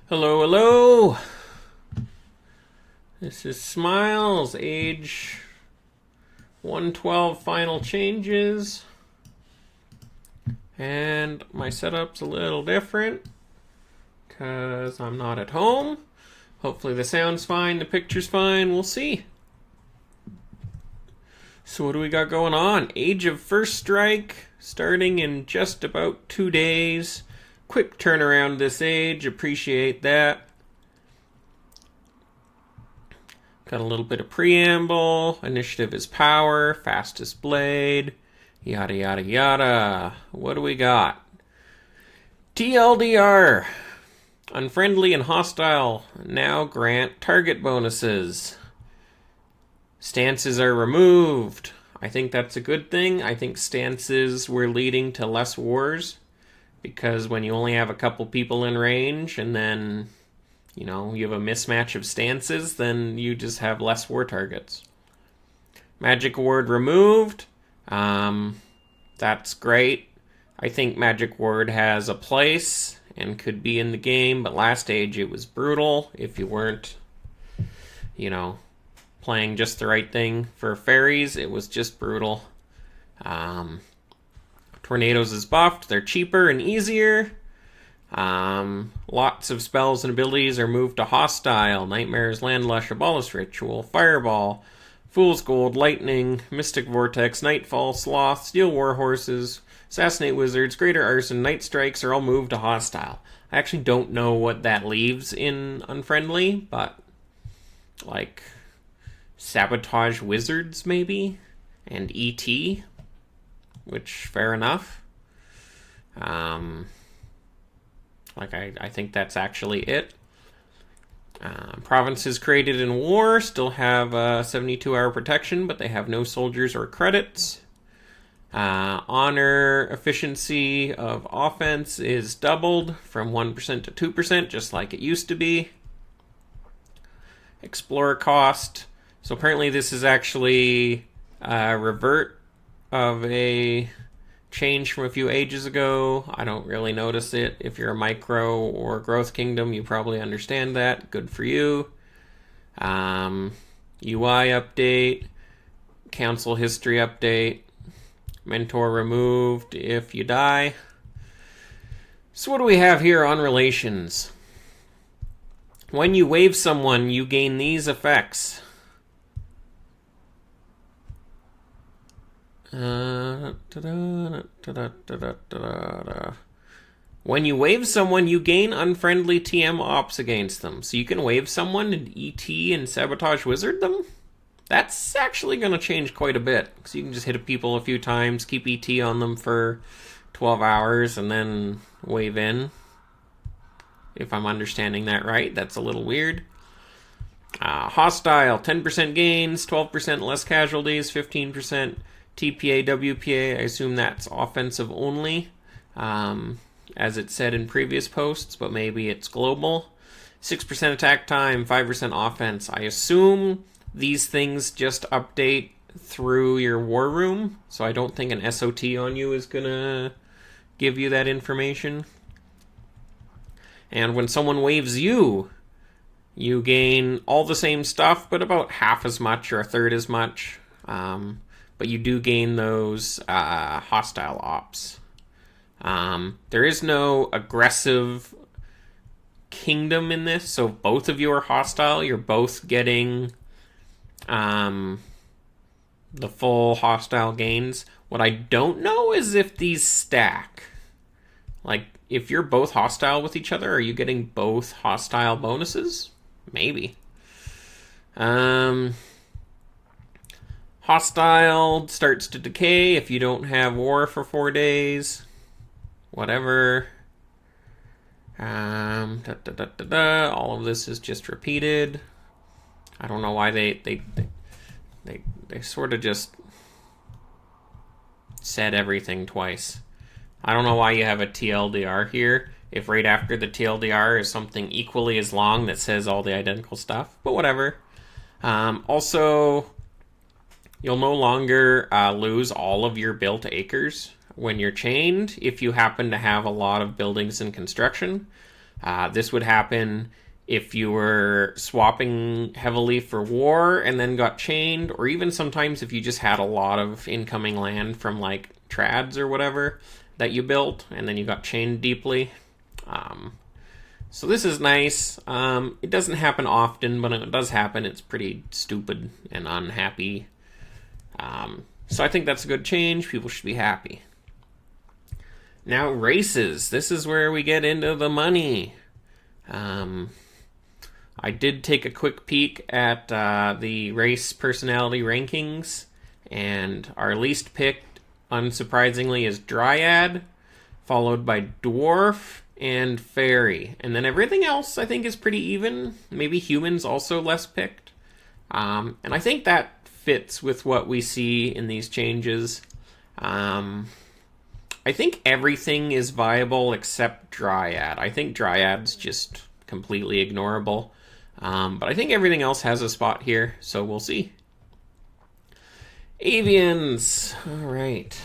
Hello, hello. This is Smiles, age 112 final changes. And my setup's a little different because I'm not at home. Hopefully the sound's fine, the picture's fine, we'll see. So what do we got going on? Age of First Strike, starting in just about 2 days. Quick turnaround this age, appreciate that. Got a little bit of preamble. Initiative is power, fastest blade, yada yada yada. What do we got? TLDR. Unfriendly and hostile now grant target bonuses. Stances are removed. I think that's a good thing. I think stances were leading to less wars. Because when you only have a couple people in range and then, you have a mismatch of stances, then you just have less war targets. Magic Ward removed. That's great. I think Magic Ward has a place and could be in the game, but last age it was brutal if you weren't, playing just the right thing. For fairies, it was just brutal. Tornadoes is buffed. They're cheaper and easier. Lots of spells and abilities are moved to hostile. Nightmares, Landlush, Abolish Ritual, Fireball, Fool's Gold, Lightning, Mystic Vortex, Nightfall, Sloth, Steel Warhorses, Assassinate Wizards, Greater Arson, Night Strikes are all moved to hostile. I actually don't know what that leaves in Unfriendly, but Sabotage Wizards maybe? And ET? Which, fair enough. I think that's actually it. Provinces created in war still have 72-hour protection, but they have no soldiers or credits. Honor efficiency of offense is doubled from 1% to 2%, just like it used to be. Explorer cost. So apparently this is actually revert of a change from a few ages ago. I don't really notice it. If you're a micro or growth kingdom, you probably understand that. Good for you. UI update. Council history update. Mentor removed if you die. So what do we have here on relations? When you wave someone, you gain these effects. When you wave someone, you gain unfriendly TM ops against them. So you can wave someone and ET and Sabotage Wizard them? That's actually going to change quite a bit. So you can just hit people a few times, keep ET on them for 12 hours, and then wave in. If I'm understanding that right, that's a little weird. Hostile, 10% gains, 12% less casualties, 15% TPA, WPA, I assume that's offensive only, as it said in previous posts, but maybe it's global. 6% attack time, 5% offense. I assume these things just update through your war room, so I don't think an SOT on you is going to give you that information. And when someone waves you, you gain all the same stuff, but about half as much or a third as much. But you do gain those hostile ops. There is no aggressive kingdom in this, so if both of you are hostile, you're both getting the full hostile gains. What I don't know is if these stack. If you're both hostile with each other, are you getting both hostile bonuses? Maybe. Hostile starts to decay if you don't have war for 4 days. Whatever. All of this is just repeated. I don't know why they sort of just said everything twice. I don't know why you have a TLDR here if right after the TLDR is something equally as long that says all the identical stuff, but whatever. Also, you'll no longer lose all of your built acres when you're chained if you happen to have a lot of buildings in construction. This would happen if you were swapping heavily for war and then got chained, or even sometimes if you just had a lot of incoming land from like trads or whatever that you built and then you got chained deeply. So this is nice. It doesn't happen often, but when it does happen, it's pretty stupid and unhappy. So I think that's a good change. People should be happy. Now races. This is where we get into the money. I did take a quick peek at the race personality rankings, and our least picked, unsurprisingly, is Dryad, followed by Dwarf and Fairy. And then everything else, I think, is pretty even. Maybe humans also less picked. And I think that fits with what we see in these changes. I think everything is viable except Dryad. I think Dryad's just completely ignorable. But I think everything else has a spot here, so we'll see. Avians. All right.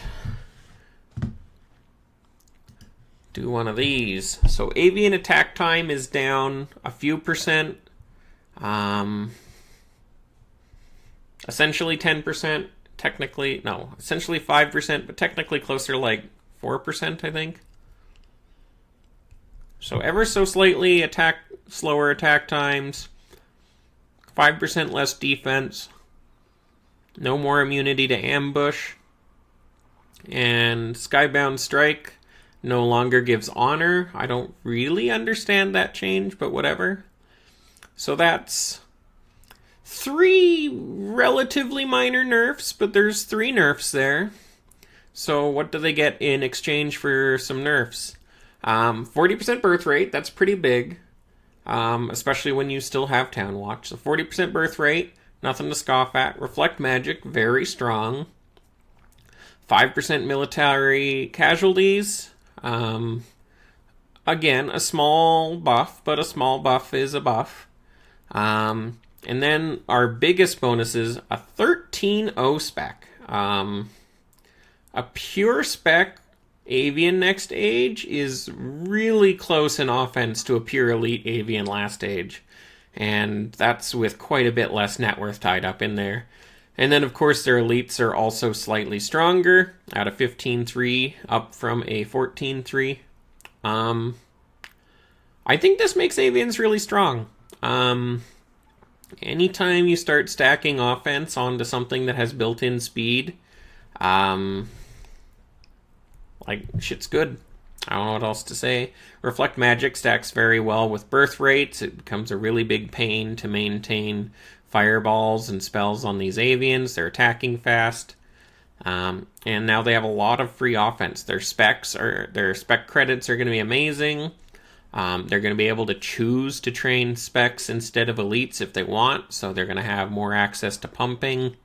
Do one of these. So avian attack time is down a few percent. Essentially 10%. Technically, no, essentially 5%, but technically closer to like 4%, I think. So ever so slightly slower attack times, 5% less defense, no more immunity to ambush, and Skybound Strike no longer gives honor. I don't really understand that change, but whatever. So that's 3 relatively minor nerfs, but there's 3 nerfs there. So what do they get in exchange for some nerfs? 40% birth rate, that's pretty big, especially when you still have Town Watch. So 40% birth rate, nothing to scoff at. Reflect Magic, very strong. 5% military casualties. Again, a small buff, but a small buff is a buff. And then our biggest bonus is a 13-0 spec. A pure spec Avian next age is really close in offense to a pure elite Avian last age. And that's with quite a bit less net worth tied up in there. And then, of course, their elites are also slightly stronger, at a 15-3 up from a 14-3. I think this makes Avians really strong. Anytime you start stacking offense onto something that has built-in speed, shit's good. I don't know what else to say. Reflect Magic stacks very well with birth rates. It becomes a really big pain to maintain fireballs and spells on these Avians. They're attacking fast. And now they have a lot of free offense. Their spec credits are going to be amazing. They're going to be able to choose to train specs instead of elites if they want. So they're going to have more access to pumping.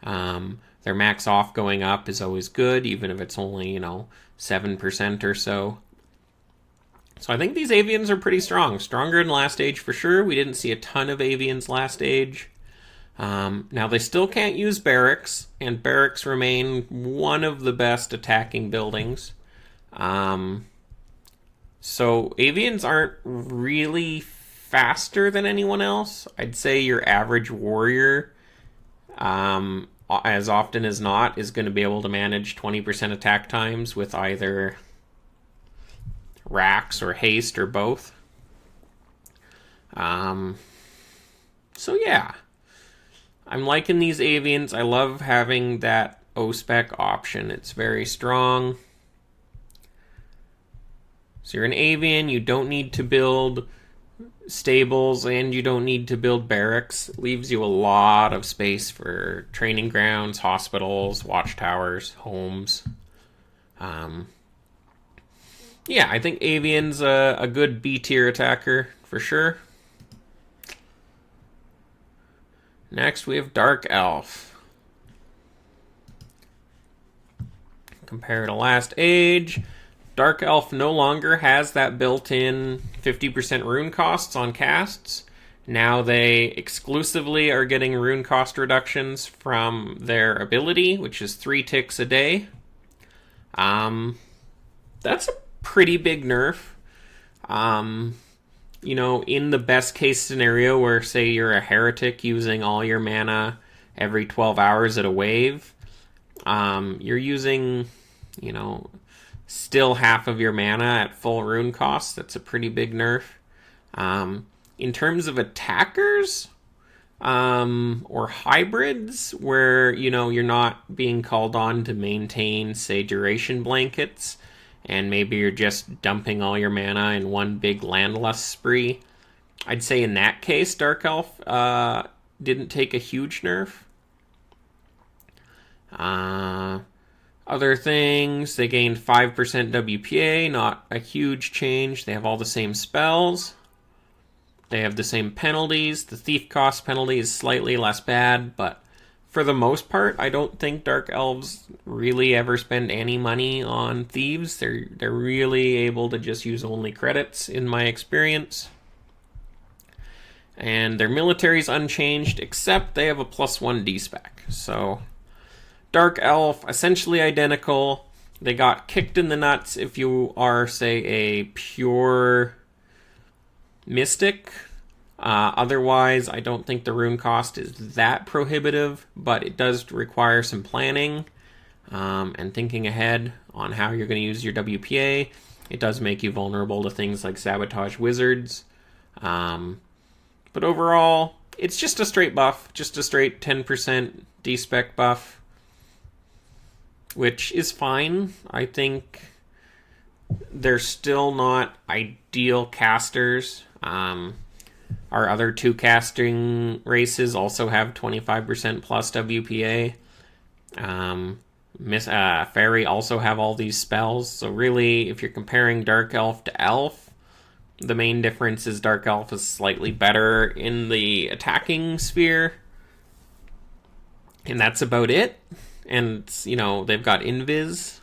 Their max off going up is always good, even if it's only, 7% or so. So I think these Avians are pretty strong. Stronger than last age for sure. We didn't see a ton of Avians last age. Now they still can't use barracks, and barracks remain one of the best attacking buildings. So Avians aren't really faster than anyone else. I'd say your average warrior, as often as not, is going to be able to manage 20% attack times with either racks or haste or both. So yeah, I'm liking these Avians. I love having that O-spec option. It's very strong. So you're an Avian, you don't need to build stables, and you don't need to build barracks. It leaves you a lot of space for training grounds, hospitals, watchtowers, homes. Yeah, I think Avian's a good B-tier attacker for sure. Next, we have Dark Elf. Compared to last age, Dark Elf no longer has that built-in 50% rune costs on casts. Now they exclusively are getting rune cost reductions from their ability, which is 3 ticks a day. That's a pretty big nerf. In the best case scenario where, say, you're a heretic using all your mana every 12 hours at a wave, you're using, still half of your mana at full rune cost. That's a pretty big nerf. In terms of attackers, or hybrids, where, you're not being called on to maintain, say, duration blankets, and maybe you're just dumping all your mana in one big landlust spree, I'd say in that case, Dark Elf didn't take a huge nerf. Other things, they gained 5% WPA, not a huge change. They have all the same spells. They have the same penalties. The thief cost penalty is slightly less bad, but for the most part, I don't think Dark Elves really ever spend any money on thieves. They're really able to just use only credits, in my experience. And their military's unchanged, except they have a +1 D-spec. So, Dark Elf, essentially identical. They got kicked in the nuts if you are, say, a pure Mystic. Otherwise, I don't think the rune cost is that prohibitive, but it does require some planning and thinking ahead on how you're going to use your WPA. It does make you vulnerable to things like Sabotage Wizards. But overall, it's just a straight buff, just a straight 10% D-spec buff, which is fine. I think they're still not ideal casters. Our other two casting races also have 25% plus WPA. Fairy also have all these spells. So really, if you're comparing Dark Elf to Elf, the main difference is Dark Elf is slightly better in the attacking sphere. And that's about it. And, they've got Invis,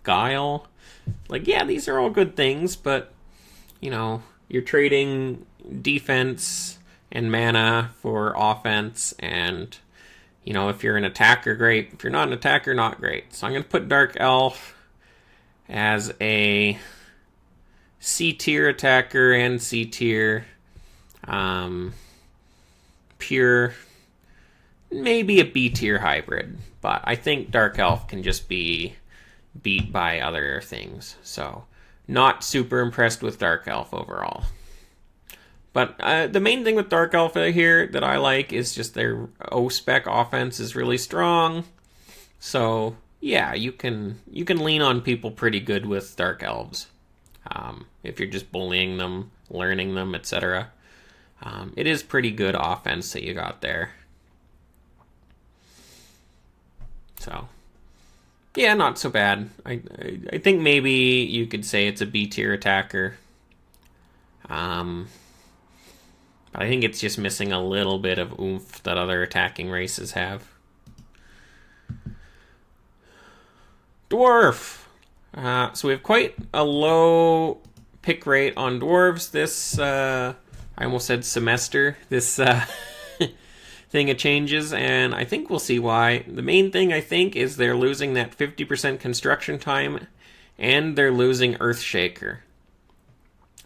Guile. These are all good things, but, you're trading defense and mana for offense, and, if you're an attacker, great. If you're not an attacker, not great. So I'm going to put Dark Elf as a C-tier attacker and C-tier pure, maybe a B-tier hybrid, but I think Dark Elf can just be beat by other things. So, not super impressed with Dark Elf overall. But the main thing with Dark Elf here that I like is just their O-spec offense is really strong. So, yeah, you can lean on people pretty good with Dark Elves. If you're just bullying them, learning them, etc. It is pretty good offense that you got there. So, yeah, not so bad. I think maybe you could say it's a B-tier attacker. But I think it's just missing a little bit of oomph that other attacking races have. Dwarf! So we have quite a low pick rate on dwarves this, I almost said semester, this thing of changes, and I think we'll see why. The main thing, I think, is they're losing that 50% construction time, and they're losing Earthshaker.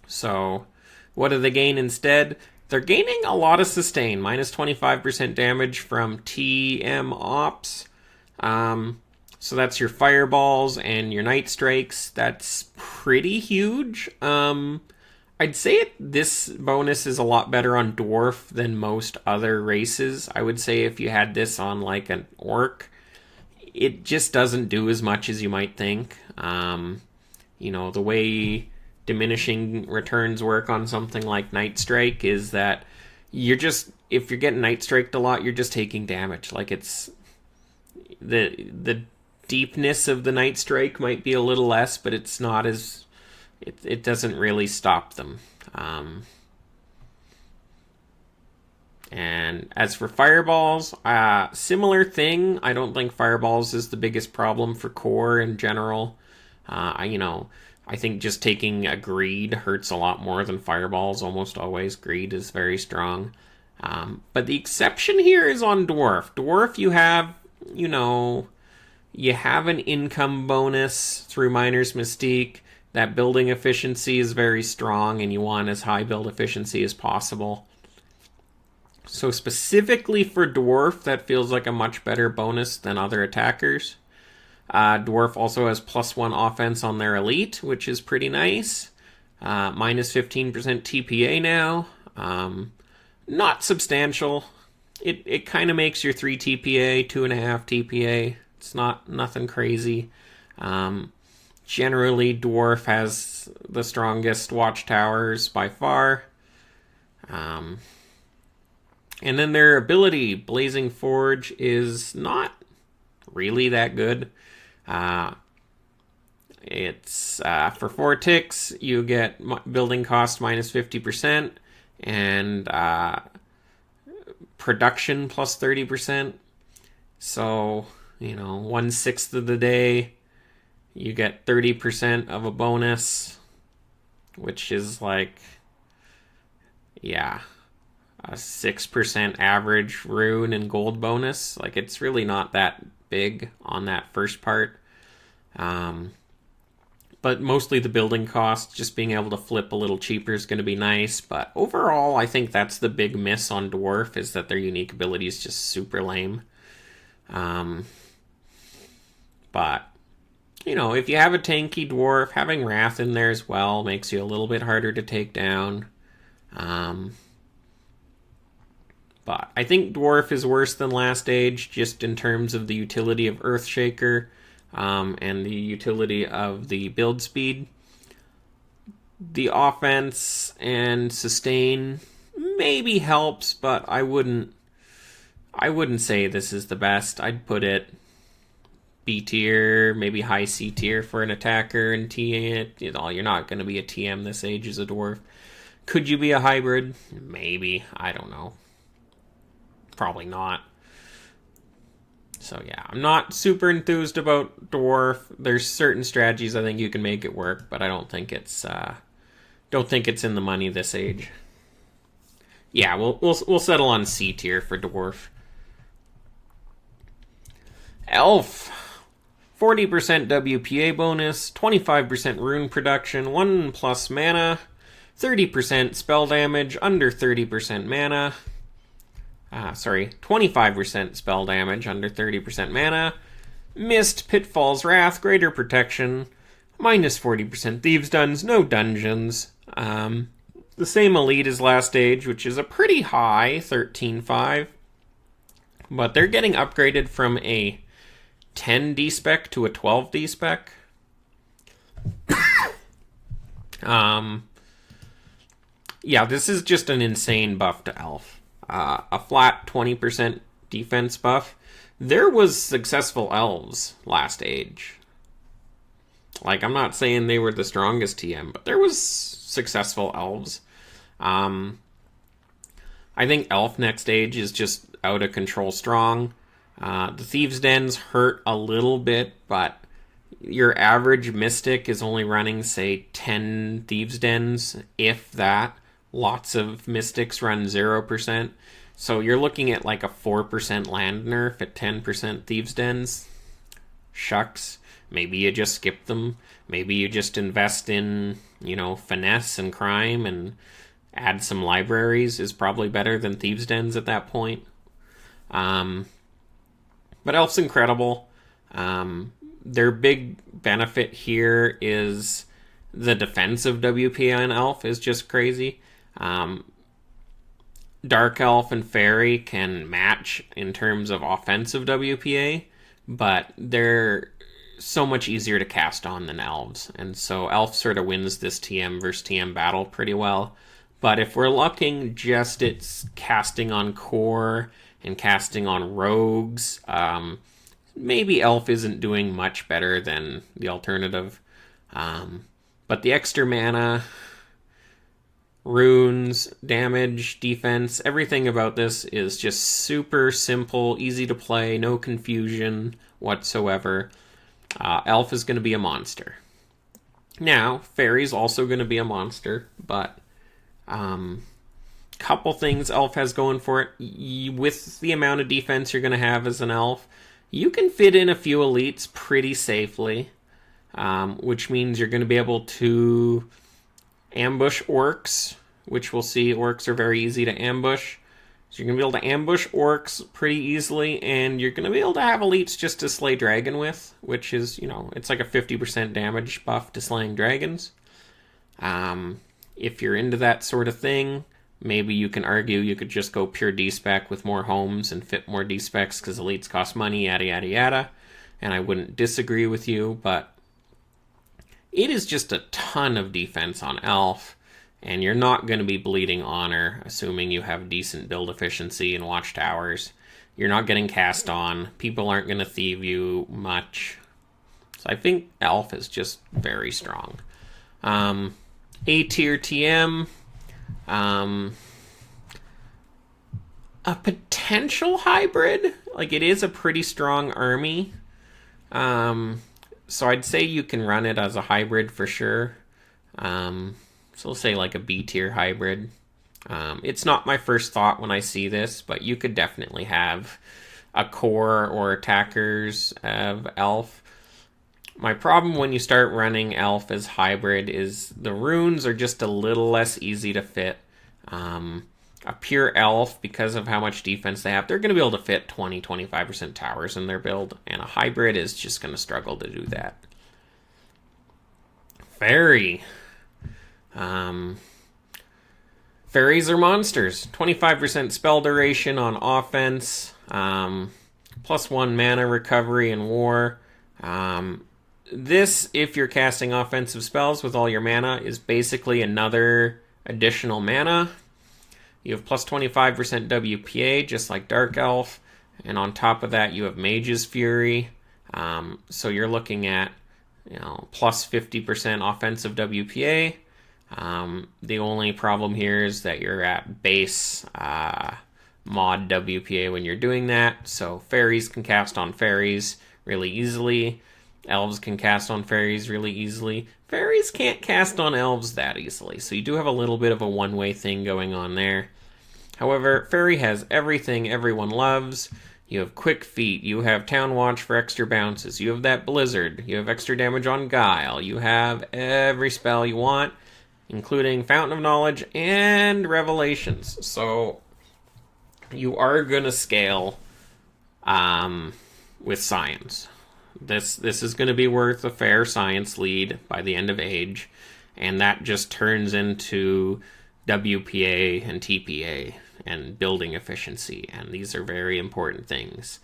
So, what do they gain instead? They're gaining a lot of sustain, minus 25% damage from TM Ops. So that's your Fireballs and your Night Strikes. That's pretty huge. I'd say this bonus is a lot better on Dwarf than most other races. I would say if you had this on like an Orc, it just doesn't do as much as you might think. The way diminishing returns work on something like Night Strike is that if you're getting Night Striked a lot, you're just taking damage. Like, it's the deepness of the Night Strike might be a little less, but it's not as it doesn't really stop them. And as for Fireballs, similar thing. I don't think Fireballs is the biggest problem for core in general. I think just taking a Greed hurts a lot more than Fireballs, almost always. Greed is very strong. But the exception here is on Dwarf. Dwarf, you have an income bonus through Miner's Mystique that building efficiency is very strong, and you want as high build efficiency as possible. So specifically for Dwarf, that feels like a much better bonus than other attackers. Dwarf also has +1 offense on their elite, which is pretty nice. Minus 15% TPA now. Not substantial. It kind of makes your 3 TPA, 2.5 TPA. It's nothing crazy. Generally, Dwarf has the strongest watchtowers by far. And then their ability, Blazing Forge, is not really that good. It's for 4 ticks, you get building cost minus 50% and production plus 30%. So, 1/6 of the day, you get 30% of a bonus, which is like, a 6% average rune and gold bonus. Like, it's really not that big on that first part. But mostly the building cost, just being able to flip a little cheaper is going to be nice. But overall, I think that's the big miss on Dwarf, is that their unique ability is just super lame. But, if you have a tanky Dwarf, having Wrath in there as well makes you a little bit harder to take down. But I think Dwarf is worse than Last Age, just in terms of the utility of Earthshaker. And the utility of the build speed. The offense and sustain maybe helps, but I wouldn't say this is the best. I'd put it B tier, maybe high C tier for an attacker, and you're not going to be a TM this age as a dwarf. Could you be a hybrid? Maybe. I don't know. Probably not. So yeah, I'm not super enthused about Dwarf. There's certain strategies I think you can make it work, but I don't think it's in the money this age. Yeah, we'll settle on C tier for Dwarf. Elf, 40% WPA bonus, 25% rune production, 1+ mana, 30% spell damage, under 30% mana. 25% spell damage, under 30% mana. Mist, Pitfalls, Wrath, Greater Protection, minus 40% Thieves' Duns, no dungeons. The same elite as Last Age, which is a pretty high 13.5. But they're getting upgraded from a 10 D-Spec to a 12 D-Spec. This is just an insane buff to Elf. A flat 20% defense buff. There was successful elves Last Age. Like, I'm not saying they were the strongest TM, but there was successful elves. I think Elf next age is just out of control strong. The Thieves' Dens hurt a little bit, but your average Mystic is only running, say, 10 Thieves' Dens, if that. Lots of Mystics run 0%. So you're looking at like a 4% land nerf at 10% Thieves' Dens. Shucks. Maybe you just skip them. Maybe you just invest in, finesse and crime and add some libraries is probably better than Thieves' Dens at that point. But Elf's incredible. Their big benefit here is the defensive WPA on Elf is just crazy. Dark Elf and Fairy can match in terms of offensive WPA, but they're so much easier to cast on than Elves, and so Elf sort of wins this TM versus TM battle pretty well. But if we're looking just at casting on core and casting on rogues, maybe Elf isn't doing much better than the alternative. But the extra mana, runes, damage, defense, everything about this is just super simple, easy to play, no confusion whatsoever. Elf is going to be a monster. Now, Fairy's also going to be a monster, but couple things Elf has going for it. With the amount of defense you're going to have as an Elf, you can fit in a few elites pretty safely. which means you're going to be able to ambush orcs, which we'll see orcs are very easy to ambush. So you're going to be able to ambush orcs pretty easily, and you're going to be able to have elites just to slay dragon with, which is, it's like a 50% damage buff to slaying dragons. If you're into that sort of thing, maybe you can argue you could just go pure D-spec with more homes and fit more D-specs because elites cost money, yada, yada, yada. And I wouldn't disagree with you, but it is just a ton of defense on Elf, and you're not going to be bleeding honor, assuming you have decent build efficiency and watchtowers. You're not getting cast on. People aren't going to thieve you much. So I think Elf is just very strong. A tier TM. A potential hybrid. Like, it is a pretty strong army. So I'd say you can run it as a hybrid for sure. So we'll say like a B tier hybrid. It's not my first thought when I see this, but you could definitely have a core or attackers of Elf. My problem when you start running Elf as hybrid is the runes are just a little less easy to fit. A pure Elf, because of how much defense they have, they're going to be able to fit 20-25% towers in their build, and a hybrid is just going to struggle to do that. Fairy. Fairies are monsters. 25% spell duration on offense, +1 mana recovery in war. This, if you're casting offensive spells with all your mana, is basically another additional mana. You have +25% WPA, just like Dark Elf, and on top of that, you have Mage's Fury. So you're looking at, +50% offensive WPA. The only problem here is that you're at base mod WPA when you're doing that. So fairies can cast on fairies really easily. Elves can cast on fairies really easily. Fairies can't cast on elves that easily, so you do have a little bit of a one-way thing going on there. However, Fairy has everything everyone loves. You have Quick Feet, you have Town Watch for extra bounces, you have that Blizzard, you have extra damage on Guile, you have every spell you want, including Fountain of Knowledge and Revelations. So you are going to scale with Science. This is going to be worth a fair Science lead by the end of Age, and that just turns into WPA and TPA and building efficiency, and these are very important things.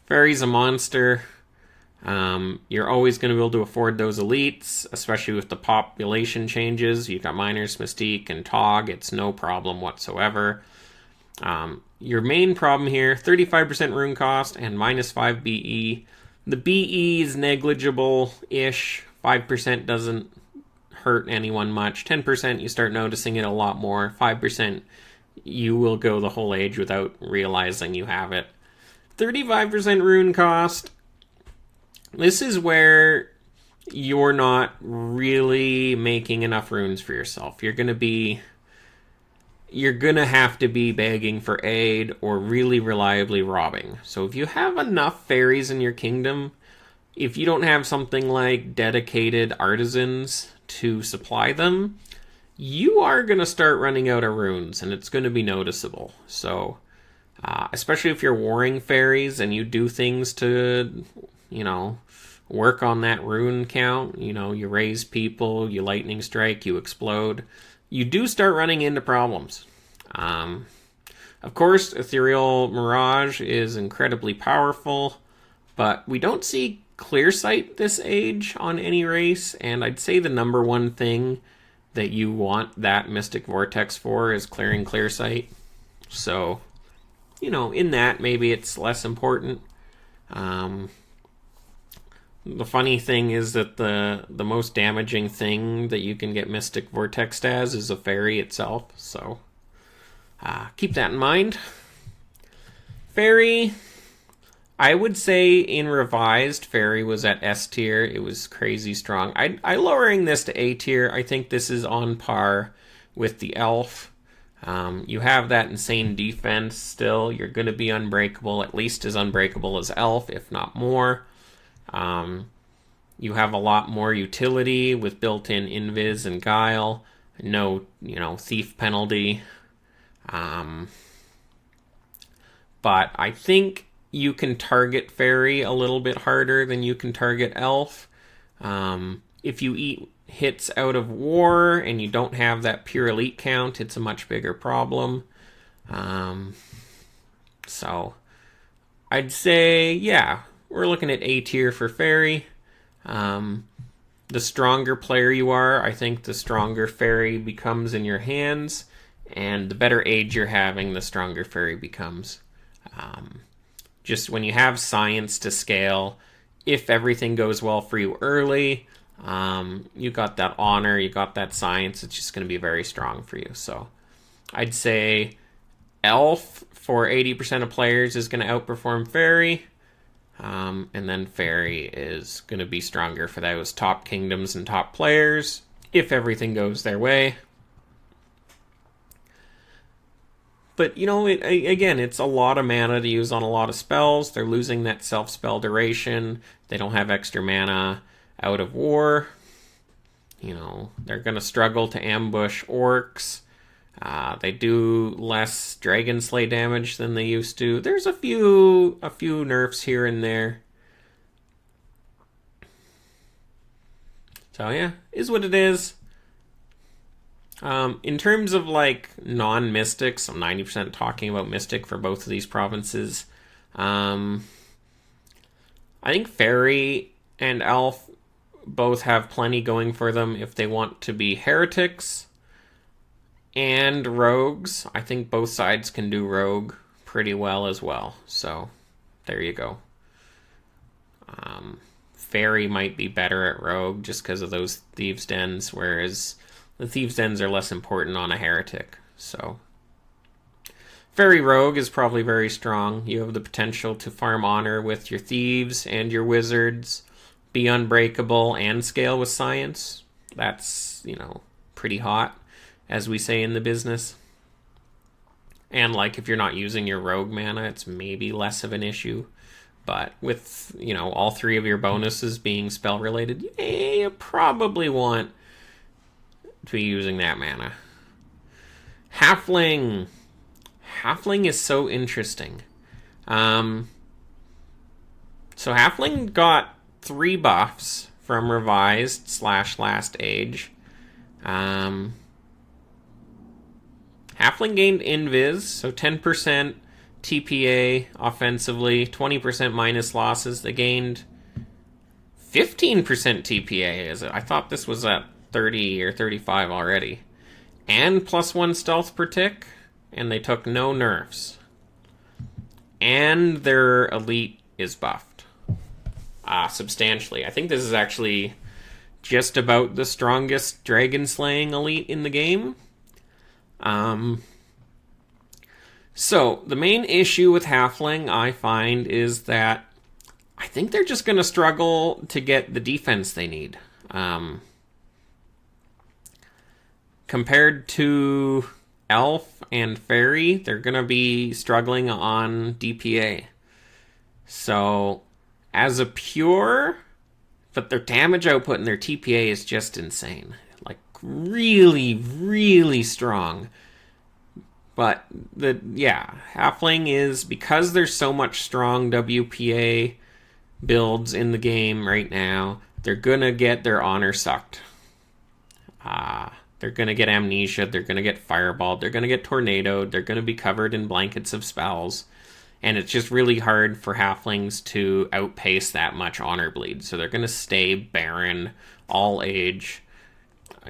Fairy's a monster. You're always going to be able to afford those elites, especially with the population changes. You've got Miners, Mystique, and Tog. It's no problem whatsoever. Your main problem here, 35% rune cost and -5 BE. The BE is negligible-ish. 5% doesn't hurt anyone much. 10% you start noticing it a lot more. 5% you will go the whole age without realizing you have it. 35% rune cost. This is where you're not really making enough runes for yourself. You're going to have to be begging for aid or really reliably robbing. So if you have enough fairies in your kingdom, if you don't have something like dedicated artisans to supply them, you are going to start running out of runes, and it's going to be noticeable. So, especially if you're warring fairies and you do things to, work on that rune count, you raise people, you lightning strike, you explode, you do start running into problems. Of course, Ethereal Mirage is incredibly powerful, but we don't see clear sight this age on any race, and I'd say the number one thing that you want that Mystic Vortex for is clearing clear sight. So, in that, maybe it's less important. The funny thing is that the most damaging thing that you can get Mystic Vortex as is a fairy itself, so keep that in mind. Fairy, I would say in Revised, Fairy was at S tier. It was crazy strong. I lowering this to A tier. I think this is on par with the Elf. You have that insane defense still. You're going to be unbreakable, at least as unbreakable as Elf, if not more. You have a lot more utility with built-in invis and guile. No, thief penalty. But I think you can target fairy a little bit harder than you can target elf. If you eat hits out of war and you don't have that pure elite count, it's a much bigger problem. So I'd say, yeah, we're looking at A tier for fairy. The stronger player you are, I think the stronger fairy becomes in your hands, and the better age you're having, the stronger fairy becomes. Just when you have science to scale, if everything goes well for you early, you got that honor, you got that science, it's just going to be very strong for you. So I'd say elf for 80% of players is going to outperform fairy. And then fairy is going to be stronger for those top kingdoms and top players if everything goes their way. But, again, it's a lot of mana to use on a lot of spells. They're losing that self-spell duration. They don't have extra mana out of war. They're going to struggle to ambush orcs. They do less dragon slay damage than they used to. There's a few nerfs here and there. So yeah, is what it is. In terms of non-mystics, I'm 90% talking about mystic for both of these provinces. I think fairy and elf both have plenty going for them if they want to be heretics. And rogues, I think both sides can do rogue pretty well as well. So, there you go. Fairy might be better at rogue just because of those thieves' dens, whereas the thieves' dens are less important on a heretic. So, fairy rogue is probably very strong. You have the potential to farm honor with your thieves and your wizards, be unbreakable, and scale with science. That's, pretty hot, as we say in the business. And if you're not using your rogue mana, it's maybe less of an issue. But with, all three of your bonuses being spell related, you probably want to be using that mana. Halfling. Halfling is so interesting. So Halfling got 3 buffs from Revised / Last Age. Halfling gained Invis, so 10% TPA offensively, 20% minus losses. They gained 15% TPA. I thought this was at 30 or 35 already. And +1 stealth per tick, and they took no nerfs. And their elite is buffed. Substantially. I think this is actually just about the strongest dragon slaying elite in the game. So, the main issue with Halfling, I find, is that I think they're just going to struggle to get the defense they need. Compared to Elf and Fairy, they're going to be struggling on DPA. So, as a pure, but their damage output and their TPA is just insane. Really, really strong. But, Halfling is, because there's so much strong WPA builds in the game right now, they're gonna get their honor sucked. They're gonna get amnesia, they're gonna get fireballed, they're gonna get tornadoed, they're gonna be covered in blankets of spells. And it's just really hard for Halflings to outpace that much honor bleed. So they're gonna stay barren all age,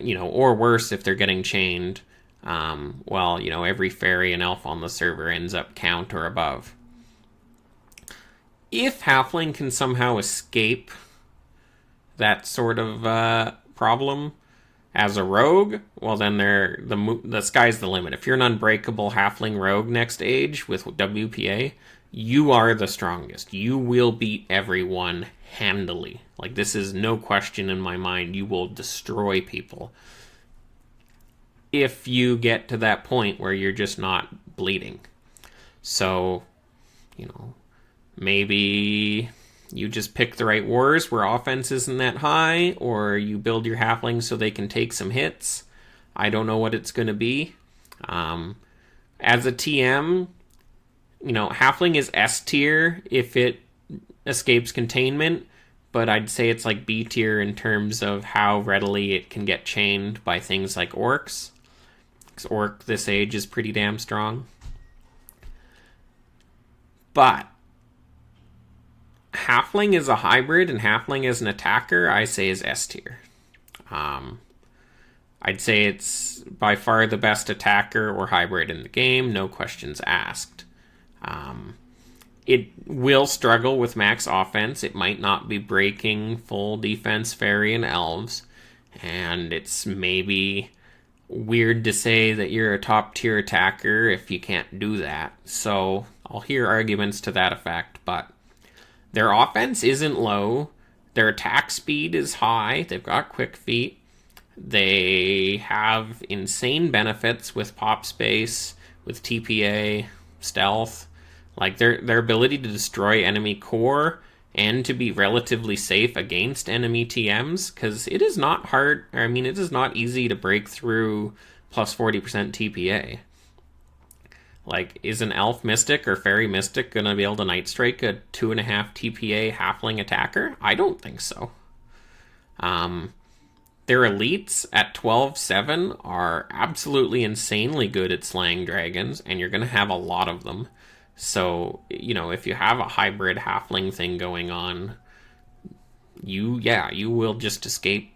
or worse if they're getting chained. Every fairy and elf on the server ends up count or above. If Halfling can somehow escape that sort of problem as a rogue, well then the sky's the limit. If you're an unbreakable Halfling rogue next age with WPA, you are the strongest. You will beat everyone handily. This is no question in my mind. You will destroy people if you get to that point where you're just not bleeding. So, maybe You just pick the right wars where offense isn't that high, or you build your halflings so they can take some hits. I don't know what it's going to be. As a TM, halfling is S tier if it escapes containment, but I'd say it's like B tier in terms of how readily it can get chained by things like orcs. Because orc this age is pretty damn strong. But halfling is a hybrid, and halfling as an attacker, I say is S tier. I'd say it's by far the best attacker or hybrid in the game, no questions asked. It will struggle with max offense. It might not be breaking full defense fairy and elves, and it's maybe weird to say that you're a top tier attacker if you can't do that. So I'll hear arguments to that effect, but their offense isn't low. Their attack speed is high. They've got quick feet. They have insane benefits with pop space, with TPA, stealth. Like their ability to destroy enemy core and to be relatively safe against enemy TMs, because it is not hard. It is not easy to break through plus 40% TPA. Like, is an elf mystic or fairy mystic going to be able to night strike a 2.5 TPA halfling attacker? I don't think so. Their elites at 12-7 are absolutely insanely good at slaying dragons, and you're going to have a lot of them. So, if you have a hybrid halfling thing going on, you will just escape.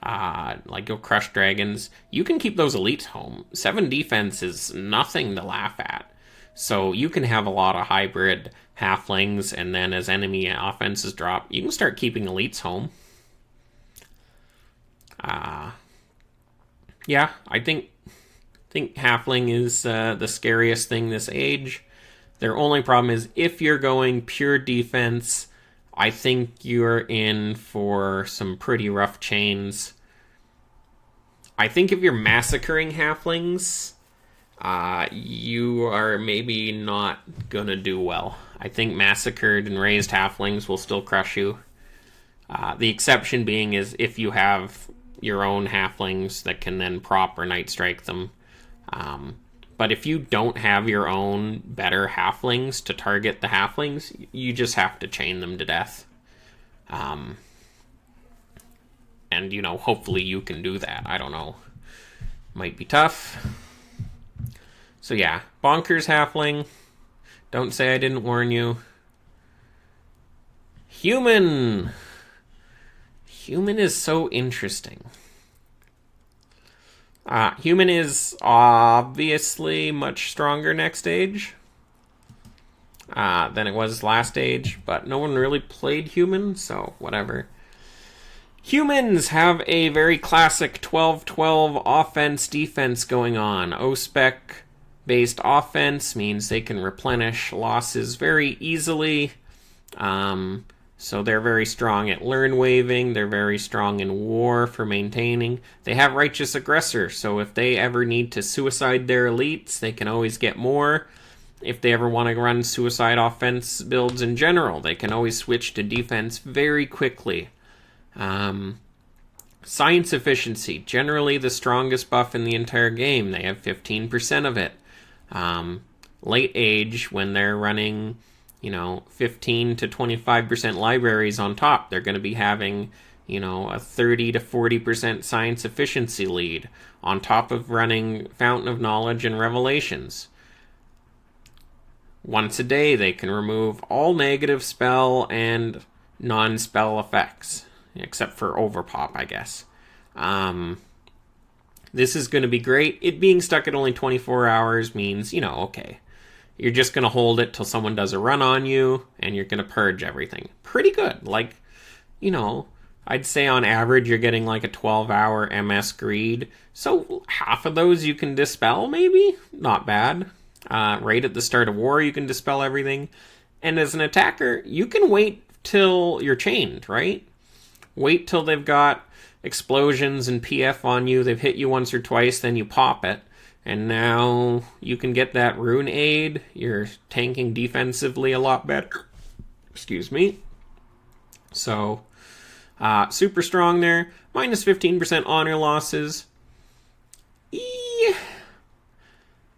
You'll crush dragons. You can keep those elites home. 7 defense is nothing to laugh at. So you can have a lot of hybrid halflings, and then as enemy offenses drop, you can start keeping elites home. I think halfling is the scariest thing this age. Their only problem is if you're going pure defense, I think you're in for some pretty rough chains. I think if you're massacring halflings, you are maybe not gonna do well. I think massacred and raised halflings will still crush you. The exception being is if you have your own halflings that can then prop or night strike them. But if you don't have your own better halflings to target the halflings, you just have to chain them to death. And, hopefully you can do that. I don't know. Might be tough. So yeah, bonkers halfling. Don't say I didn't warn you. Human. Human is so interesting. Human is obviously much stronger next stage than it was last stage, but no one really played human, so whatever. Humans have a very classic 12-12 offense-defense going on. O-spec-based offense means they can replenish losses very easily. So they're very strong at learn waving. They're very strong in war for maintaining. They have righteous aggressor, so if they ever need to suicide their elites, they can always get more. If they ever want to run suicide offense builds in general, they can always switch to defense very quickly. Science efficiency, generally the strongest buff in the entire game. They have 15% of it. Late age, when they're running 15 to 25% libraries on top, they're going to be having, a 30 to 40% science efficiency lead on top of running Fountain of Knowledge and Revelations. Once a day, they can remove all negative spell and non-spell effects, except for overpop, I guess. This is going to be great. It being stuck at only 24 hours means, okay. You're just going to hold it till someone does a run on you, and you're going to purge everything. Pretty good. I'd say on average you're getting like a 12-hour MS greed. So half of those you can dispel, maybe? Not bad. Right at the start of war, you can dispel everything. And as an attacker, you can wait till you're chained, right? Wait till they've got explosions and PF on you. They've hit you once or twice, then you pop it. And now you can get that rune aid. You're tanking defensively a lot better. Excuse me. So, super strong there. Minus 15% honor losses.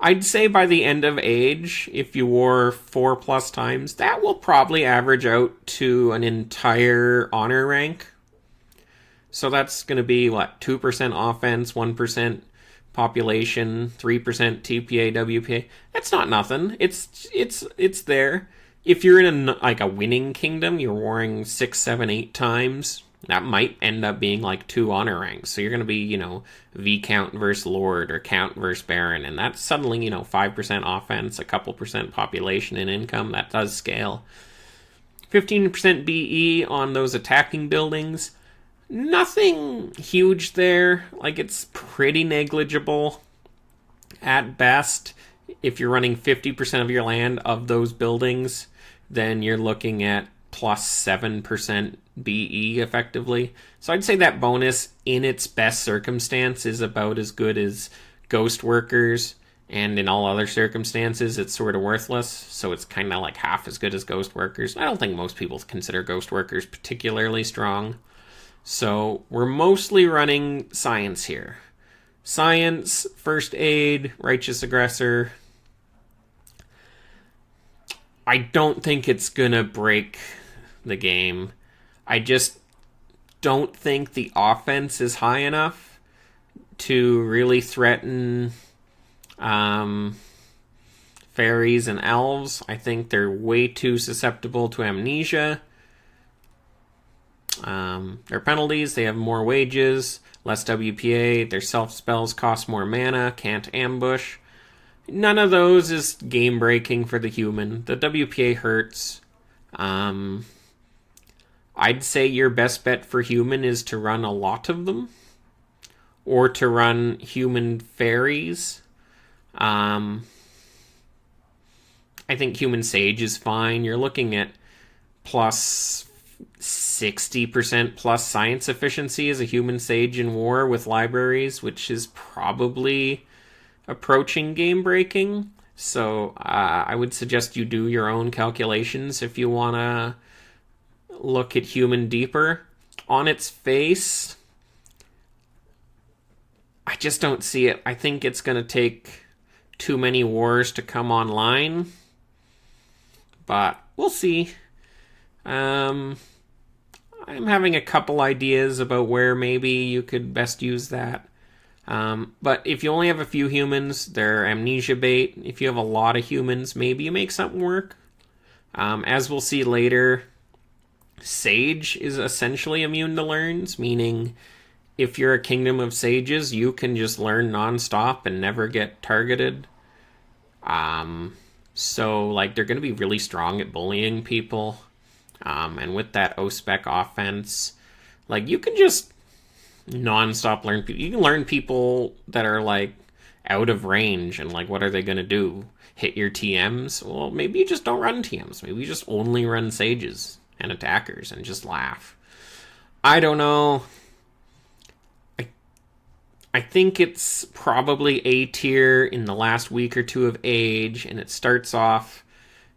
I'd say by the end of age, if you wore 4+ times, that will probably average out to an entire honor rank. So that's going to be, 2% offense, 1% population, 3% TPA, WPA. That's not nothing. It's there. If you're in a winning kingdom, you're warring 6, 7, 8 times. That might end up being 2 honor ranks. So you're going to be, V-Count versus Lord or Count versus Baron. And that's suddenly, 5% offense, a couple percent population and income. That does scale. 15% BE on those attacking buildings. Nothing huge there. It's pretty negligible at best. If you're running 50% of your land of those buildings, then you're looking at plus 7% BE effectively. So I'd say that bonus in its best circumstance is about as good as Ghost Workers, and in all other circumstances it's sort of worthless. So it's kind of half as good as Ghost Workers. I don't think most people consider Ghost Workers particularly strong. So we're mostly running Science here. Science, First Aid, Righteous Aggressor. I don't think it's gonna break the game. I just don't think the offense is high enough to really threaten fairies and elves. I think they're way too susceptible to amnesia. Their penalties, they have more wages, less WPA, their self-spells cost more mana, can't ambush. None of those is game-breaking for the human. The WPA hurts. I'd say your best bet for human is to run a lot of them, or to run human fairies. I think human sage is fine. You're looking at plus 60% plus science efficiency as a human sage in war with libraries, which is probably approaching game breaking. So I would suggest you do your own calculations if you want to look at human deeper. On its face, I just don't see it. I think it's going to take too many wars to come online, but we'll see. I'm having a couple ideas about where maybe you could best use that. But if you only have a few humans, they're amnesia bait. If you have a lot of humans, maybe you make something work. As we'll see later, Sage is essentially immune to learns, meaning if you're a kingdom of sages, you can just learn nonstop and never get targeted. So they're going to be really strong at bullying people. And with that O-Spec offense, you can just non-stop learn people. You can learn people that are out of range, and what are they going to do? Hit your TMs? Well, maybe you just don't run TMs. Maybe you just only run sages and attackers and just laugh. I don't know. I think it's probably A tier in the last week or two of age, and it starts off,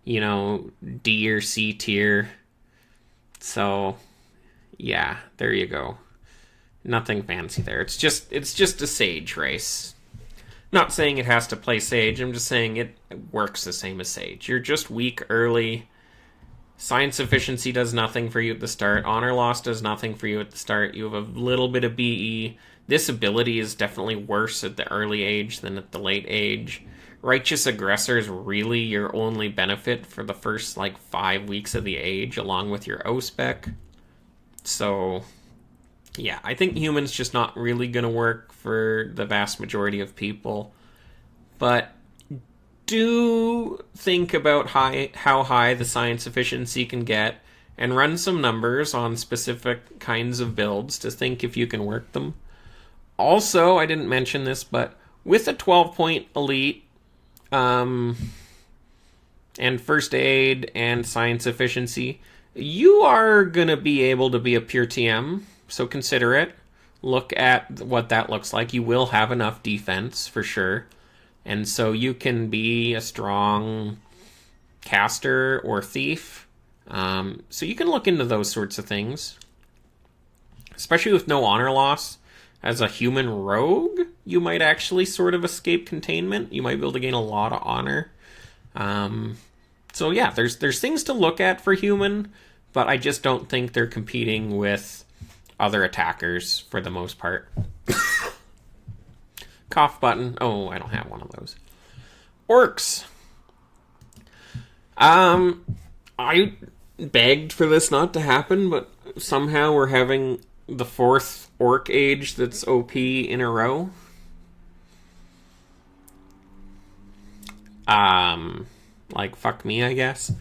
D or C tier. So, yeah, there you go. Nothing fancy there. It's just a Sage race. Not saying it has to play Sage. I'm just saying it works the same as Sage. You're just weak early. Science efficiency does nothing for you at the start. Honor loss does nothing for you at the start. You have a little bit of BE. This ability is definitely worse at the early age than at the late age. Righteous Aggressor is really your only benefit for the first 5 weeks of the age, along with your O-Spec. So, yeah, I think human's just not really going to work for the vast majority of people. But do think about how high the science efficiency can get, and run some numbers on specific kinds of builds to think if you can work them. Also, I didn't mention this, but with a 12-point elite, and first aid and science efficiency, you are going to be able to be a pure TM, so consider it. Look at what that looks like. You will have enough defense, for sure. And so you can be a strong caster or thief. So you can look into those sorts of things. Especially with no honor loss. As a human rogue, you might actually sort of escape containment. You might be able to gain a lot of honor. So yeah, there's things to look at for human, but I just don't think they're competing with other attackers for the most part. Cough button. Oh, I don't have one of those. Orcs. I begged for this not to happen, but somehow we're having the 4th orc age that's OP in a row. Like, fuck me, I guess.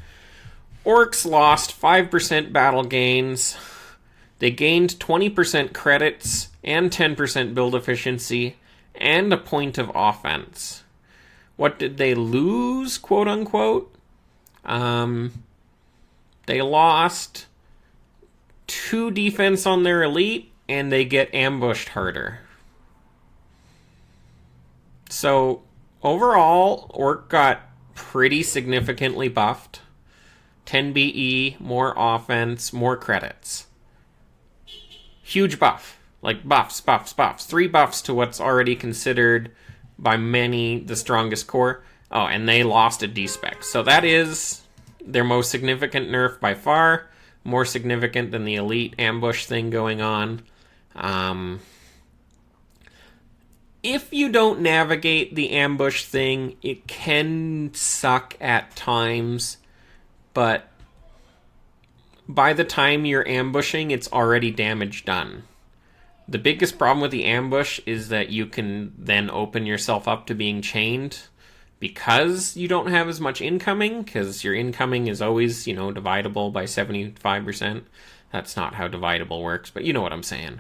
Orcs lost 5% battle gains. They gained 20% credits and 10% build efficiency and a point of offense. What did they lose, quote unquote? They lost 2 defense on their elite, and they get ambushed harder. So, overall, Orc got pretty significantly buffed. 10 BE, more offense, more credits. Huge buff. Like, buffs. 3 buffs to what's already considered by many the strongest core. Oh, and they lost a D-spec. So that is their most significant nerf by far. More significant than the elite ambush thing going on. If you don't navigate the ambush thing, it can suck at times, but by the time you're ambushing, it's already damage done. The biggest problem with the ambush is that you can then open yourself up to being chained because you don't have as much incoming, because your incoming is always, dividable by 75%. That's not how dividable works, but you know what I'm saying.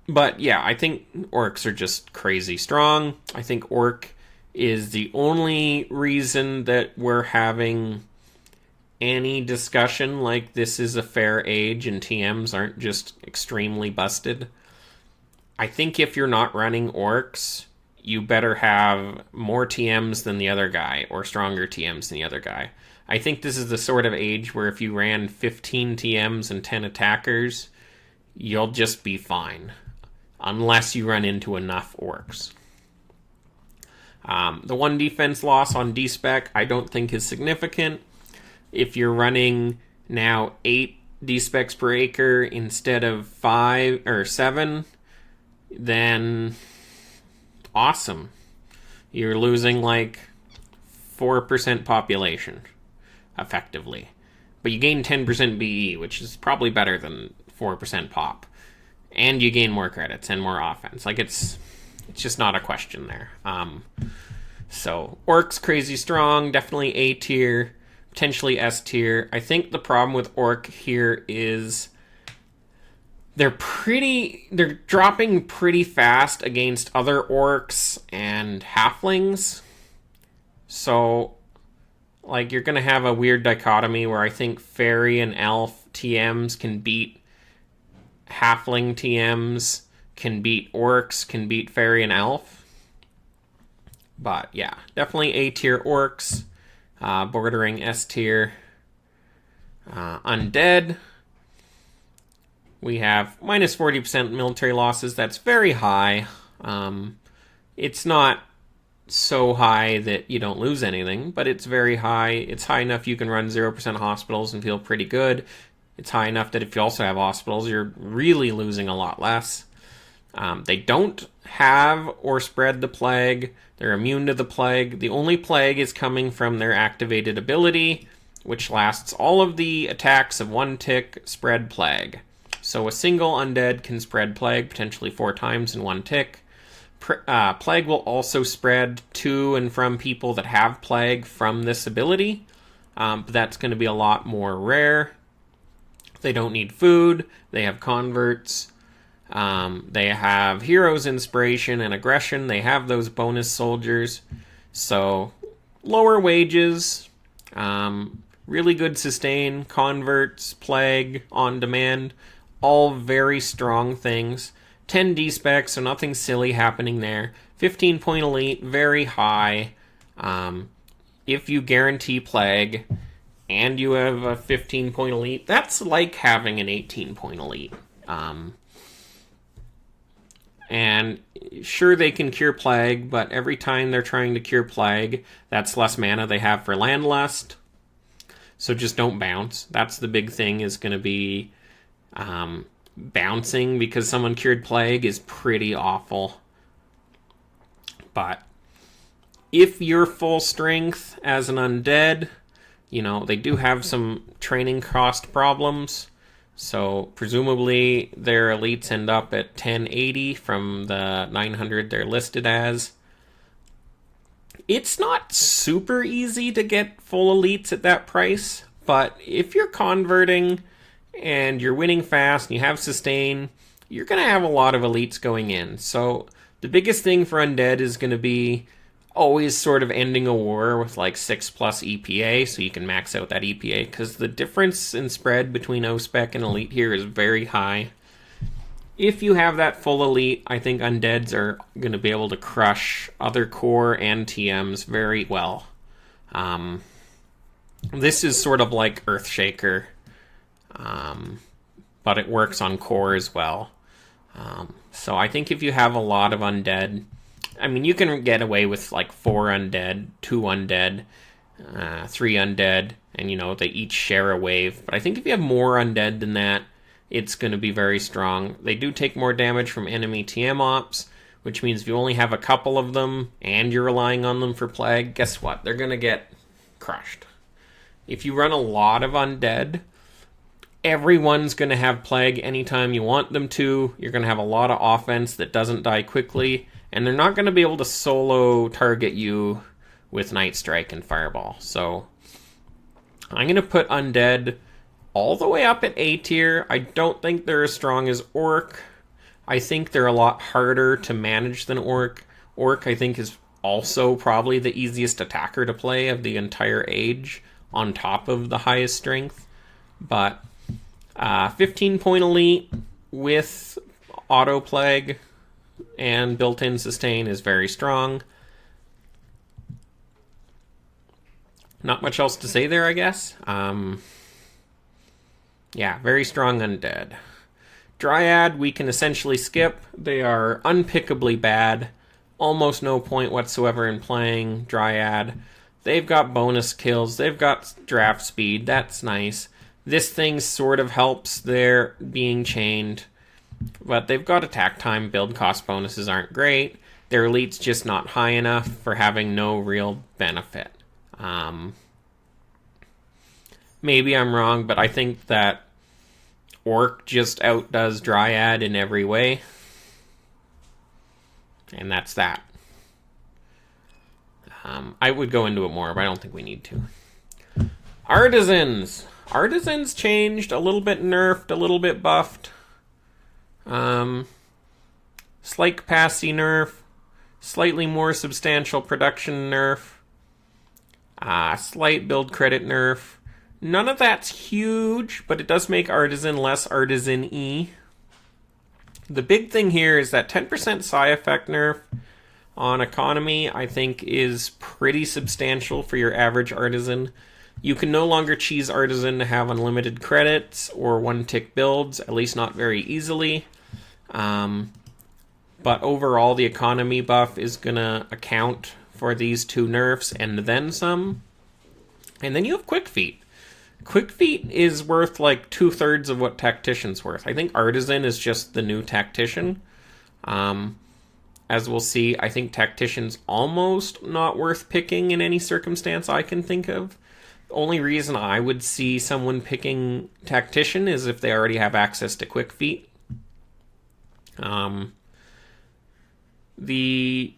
But yeah, I think orcs are just crazy strong. I think orc is the only reason that we're having any discussion like this is a fair age and TMs aren't just extremely busted. I think if you're not running orcs, you better have more TMs than the other guy or stronger TMs than the other guy. I think this is the sort of age where if you ran 15 TMs and 10 attackers, you'll just be fine. Unless you run into enough orcs. The 1 defense loss on D-Spec I don't think is significant. If you're running now 8 D-Specs per acre instead of 5 or 7, then awesome. You're losing like 4% population, effectively. But you gain 10% BE, which is probably better than 4% pop. And you gain more credits and more offense. Like, it's just not a question there. So, Orc's crazy strong, definitely A tier, potentially S tier. I think the problem with Orc here is they're dropping pretty fast against other Orcs and Halflings. So, like, you're going to have a weird dichotomy where I think Fairy and Elf TMs can beat Halfling TMs, can beat Orcs, can beat Fairy and Elf. But yeah, definitely A tier Orcs, bordering S tier. Undead, we have minus 40% military losses. That's very high. It's not so high that you don't lose anything, but it's very high. It's high enough you can run 0% hospitals and feel pretty good. It's high enough that if you also have hospitals, you're really losing a lot less. They don't have or spread the plague. They're immune to the plague. The only plague is coming from their activated ability, which lasts all of the attacks of 1 tick, spread plague. So a single undead can spread plague potentially 4 times in 1 tick. Plague will also spread to and from people that have plague from this ability, but that's going to be a lot more rare. They don't need food. They have converts. They have heroes inspiration and aggression. They have those bonus soldiers. So lower wages, really good sustain, converts, plague, on demand, all very strong things. 10 D-specs, so nothing silly happening there. 15 point elite, very high. if you guarantee plague and you have a 15-point elite, that's like having an 18-point elite. And sure, they can cure plague, but every time they're trying to cure plague, that's less mana they have for Landlust. So just don't bounce. That's the big thing, is going to be bouncing, because someone cured plague is pretty awful. But if you're full strength as an undead, they do have some training cost problems. So presumably their elites end up at 1080 from the 900 they're listed as. It's not super easy to get full elites at that price, but if you're converting and you're winning fast and you have sustain, you're going to have a lot of elites going in. So the biggest thing for undead is going to be always sort of ending a war with like 6+ EPA, so you can max out that EPA, because the difference in spread between O-Spec and Elite here is very high. If you have that full Elite, I think undeads are going to be able to crush other core and TMs very well. This is sort of like Earthshaker, but it works on core as well. So I think if you have a lot of undead, you can get away with like 4 undead, 2 undead, 3 undead, and they each share a wave. But I think if you have more undead than that, it's going to be very strong. They do take more damage from enemy TM ops, which means if you only have a couple of them and you're relying on them for plague, guess what? They're going to get crushed. If you run a lot of undead, everyone's going to have plague anytime you want them to. You're going to have a lot of offense that doesn't die quickly, and they're not going to be able to solo target you with Night Strike and Fireball. So I'm going to put undead all the way up at A tier. I don't think they're as strong as Orc. I think they're a lot harder to manage than Orc. Orc, I think, is also probably the easiest attacker to play of the entire age, on top of the highest strength. But 15-point elite with auto plague and built-in sustain is very strong. Not much else to say there, I guess. Yeah, very strong undead. Dryad, we can essentially skip. They are unpickably bad. Almost no point whatsoever in playing Dryad. They've got bonus kills. They've got draft speed. That's nice. This thing sort of helps their being chained. But they've got attack time. Build cost bonuses aren't great. Their elite's just not high enough for having no real benefit. Maybe I'm wrong, but I think that Orc just outdoes Dryad in every way. And that's that. I would go into it more, but I don't think we need to. Artisans. Artisans changed, a little bit nerfed, a little bit buffed. Slight capacity nerf. Slightly more substantial production nerf. Slight build credit nerf. None of that's huge, but it does make Artisan less Artisan-y. The big thing here is that 10% side effect nerf on economy, I think, is pretty substantial for your average Artisan. You can no longer cheese Artisan to have unlimited credits or one-tick builds, at least not very easily. But overall, the economy buff is going to account for these 2 nerfs and then some. And then you have Quick Feet. Quick Feet is worth like 2/3 of what Tactician's worth. I think Artisan is just the new Tactician. As we'll see, I think Tactician's almost not worth picking in any circumstance I can think of. The only reason I would see someone picking Tactician is if they already have access to Quick Feet. The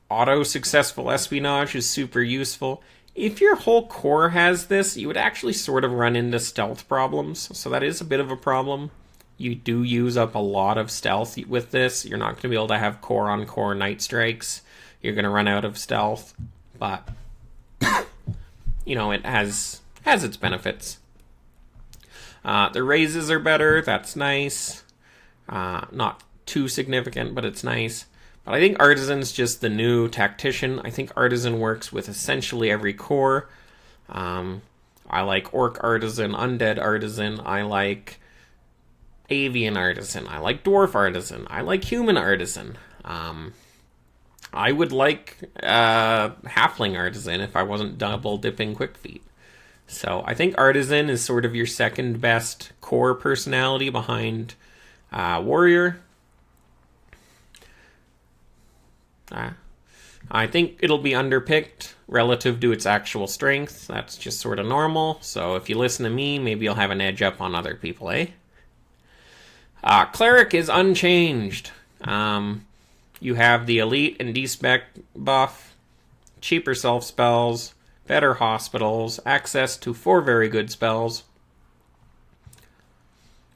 auto-successful espionage is super useful. If your whole core has this, you would actually sort of run into stealth problems, so that is a bit of a problem. You do use up a lot of stealth with this. You're not going to be able to have core-on-core night strikes. You're going to run out of stealth, but, it has its benefits. The raises are better. That's nice. Not too significant, but it's nice. But I think Artisan's just the new tactician. I think Artisan works with essentially every core. I like Orc Artisan, Undead Artisan. I like Avian Artisan. I like Dwarf Artisan. I like Human Artisan. I would like Halfling Artisan if I wasn't double dipping Quick Feet. So I think Artisan is sort of your second best core personality behind Warrior. I think it'll be underpicked relative to its actual strength. That's just sort of normal. So if you listen to me, maybe you'll have an edge up on other people, eh? Cleric is unchanged. You have the Elite and D-Spec buff, cheaper self-spells, better hospitals, access to 4 very good spells.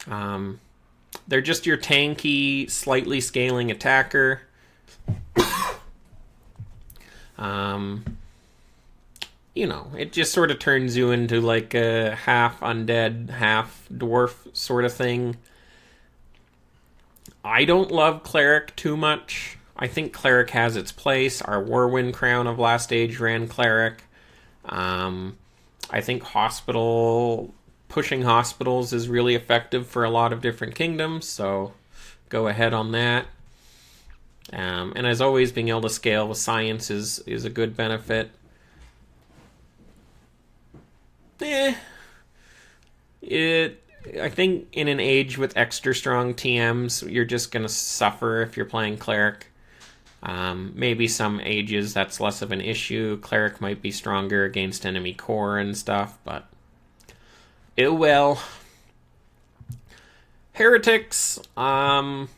They're just your tanky, slightly scaling attacker. It just sort of turns you into like a half undead, half dwarf sort of thing. I don't love Cleric too much. I think Cleric has its place. Our Warwind Crown of Last Age ran Cleric. I think pushing hospitals is really effective for a lot of different kingdoms, so go ahead on that. And as always, being able to scale with science is a good benefit. I think in an age with extra strong TMs, you're just going to suffer if you're playing Cleric. Maybe some ages that's less of an issue. Cleric might be stronger against enemy core and stuff, but well. Heretics, I'm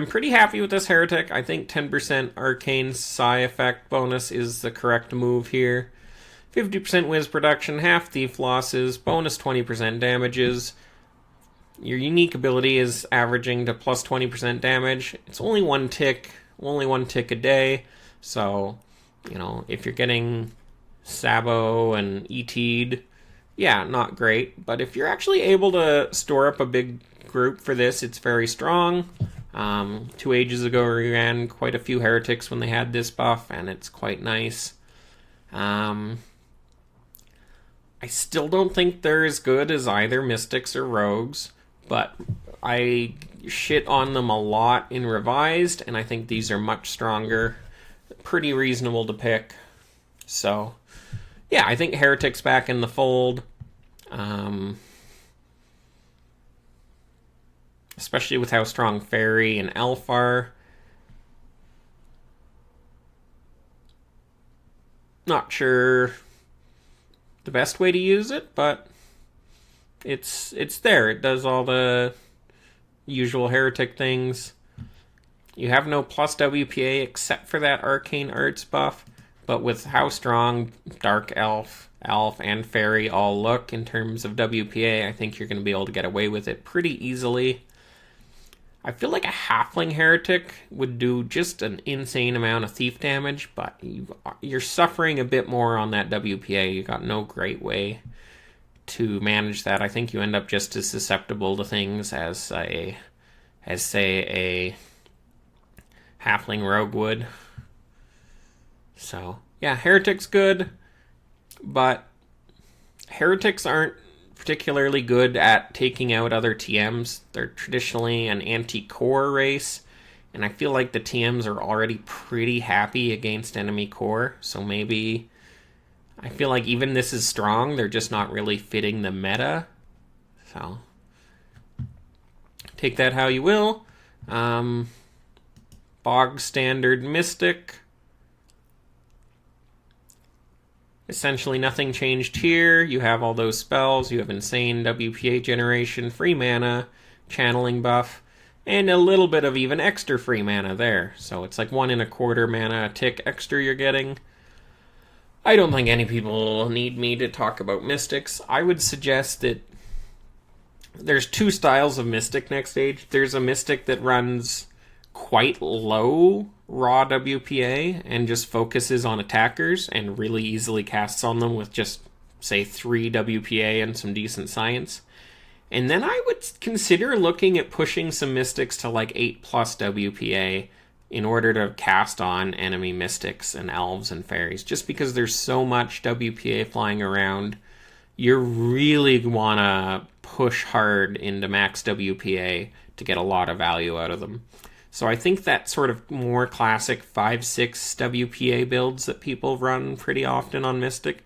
pretty happy with this Heretic. I think 10% Arcane Psi effect bonus is the correct move here. 50% Wiz production, half Thief losses, bonus 20% damages. Your unique ability is averaging to plus 20% damage. It's only one tick a day. So, if you're getting Sabo and ET'd, yeah, not great. But if you're actually able to store up a big group for this, it's very strong. 2 ages ago, we ran quite a few Heretics when they had this buff, and it's quite nice. I still don't think they're as good as either Mystics or Rogues, but I shit on them a lot in Revised, and I think these are much stronger. Pretty reasonable to pick. So, yeah, I think Heretic's back in the fold. Especially with how strong Fairy and Elf are. Not sure the best way to use it, but it's there. It does all the usual Heretic things. You have no plus WPA except for that Arcane Arts buff, but with how strong Dark Elf, and Fairy all look in terms of WPA, I think you're going to be able to get away with it pretty easily. I feel like a Halfling Heretic would do just an insane amount of Thief damage, but you're suffering a bit more on that WPA. You got no great way to manage that. I think you end up just as susceptible to things as say a Halfling Rogue would. So, yeah, Heretic's good, but Heretics aren't particularly good at taking out other TMs. They're traditionally an anti-core race, and I feel like the TMs are already pretty happy against enemy core, so maybe I feel like even this is strong, they're just not really fitting the meta. So, take that how you will. Bog standard Mystic. Essentially nothing changed here. You have all those spells. You have insane WPA generation, free mana, channeling buff, and a little bit of even extra free mana there. So it's like 1 1/4 mana a tick extra you're getting. I don't think any people need me to talk about Mystics. I would suggest that there's 2 styles of Mystic next stage. There's a Mystic that runs quite low raw WPA and just focuses on attackers and really easily casts on them with just, say, 3 WPA and some decent science. And then I would consider looking at pushing some Mystics to like 8+ WPA. in order to cast on enemy mystics and elves and fairies. Just because there's so much WPA flying around, you really want to push hard into max WPA to get a lot of value out of them. So I think that sort of more classic 5-6 WPA builds that people run pretty often on Mystic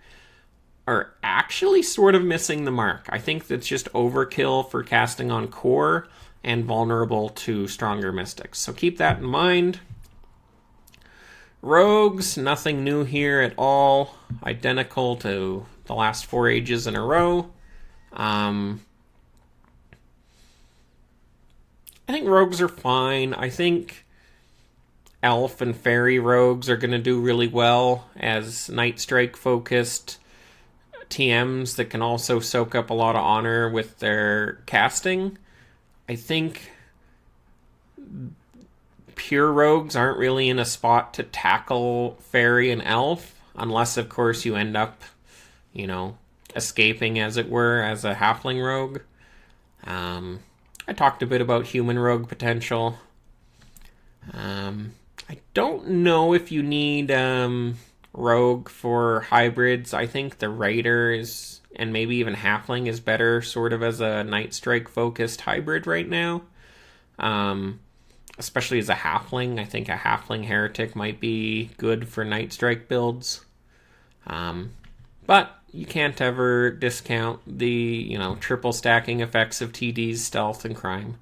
are actually sort of missing the mark. I think that's just overkill for casting on core and vulnerable to stronger mystics. So keep that in mind. Rogues, nothing new here at all. Identical to the last 4 ages in a row. I think rogues are fine. I think elf and fairy rogues are going to do really well as Night Strike focused TMs that can also soak up a lot of honor with their casting. I think pure rogues aren't really in a spot to tackle fairy and elf, unless, of course, you end up, escaping, as it were, as a halfling rogue. I talked a bit about human rogue potential. I don't know if you need rogue for hybrids. I think the Raider is, and maybe even halfling is better sort of as a Night Strike focused hybrid right now. Especially as a halfling. I think a halfling heretic might be good for Night Strike builds. But you can't ever discount the, triple stacking effects of TD's stealth and crime.